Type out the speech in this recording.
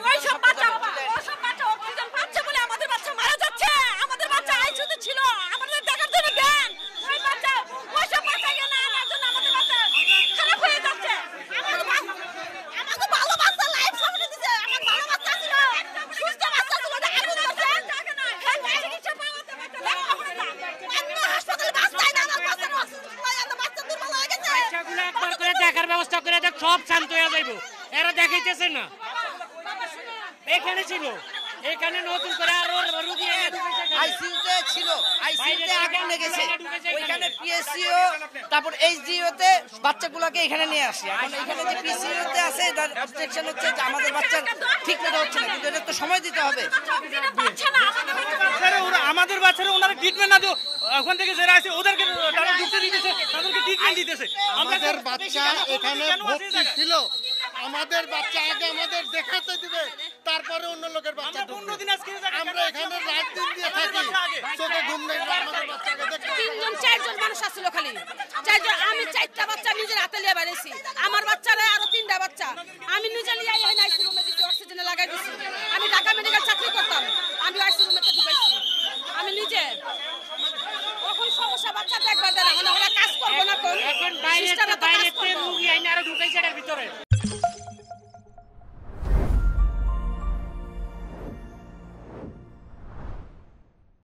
ওইসব বাচ্চা অক্সিজেন পাচ্ছে বলে আমাদের বাচ্চা মারা যাচ্ছে। আমাদের বাচ্চা আইসিইউতে ছিল, আমাদের দেখার জন্য দেন। ওইসব বাচ্চা না আনার জন্য আমাদের বাচ্চা খারাপ হয়ে যাচ্ছে। আমাদের ভালো বাচ্চা লাইফ সামনে দিছে, আমার ভালো বাচ্চা ছিল, সুস্থ বাচ্চা ছিল, আগুন ধরছে, চিকিৎসা পাওয়াতে অন্য হাসপাতালে বাঁচায় না, আমার বাচ্চা অক্সিজেন পায় না, বাচ্চা দুর্বল হয়ে গেছে। বাচ্চাগুলো একবার করে দেখার ব্যবস্থা করে দেখ, সব শান্ত হয়ে যাইব। এরা দেখাইতেছে না, এখানে ছিল, এখানে নতুন করে আরো রোগী আইসিইউতে ছিল, আইসিইউতে আগুন লেগেছে, ওইখানে পিএসসিও তারপর এইচডিও তে বাচ্চাগুলোকে এখানে নিয়ে আসে। এখন এখানে যে পিসিও তে আছে তার অবজেকশন হচ্ছে যে আমাদের বাচ্চা ঠিক মতো হচ্ছে না, কিন্তু এটা তো সময় দিতে হবে। আমাদের বাচ্চারা ওনারা ট্রিটমেন্ট না দিও, ওখান থেকে যারা আছে ওদেরকে তারা ঢুকতে দিতেছে, তাদেরকে ট্রিটমেন্ট দিতেছে। আমাদের বাচ্চা এখানে ভর্তি ছিল, আমাদের বাচ্চা আগে আমাদের দেখাতে দিবে, তারপরে অন্য লোকের বাচ্চা ঢুকবে। আমরা এখানে রাত দিন দিয়ে থাকি, চোখে ঘুম নেই, আমাদের বাচ্চাকে দেখতে। 3-4 মানুষ আসছিল খালি, 4 জন। আমি 4টা বাচ্চা নিজের হাতে নিয়ে বেরিয়েছি, আমার বাচ্চারা আরো 3টা বাচ্চা আমি নিজে নিয়ে এই আইসি রুমে দিচ্ছি, অক্সিজেনে লাগাই দিচ্ছি। আমি ঢাকা মেডিকেল চাকরি করতাম, আমি আইসি রুমে ঢুকাইছি আমি নিজে। এখন সমস্যা বাচ্চা দেখবার দেয় না, ওরা কাজ করবো না, কোন এখন বাইরে রোগী আইনে আরো ঢুকাইছে এর ভিতরে।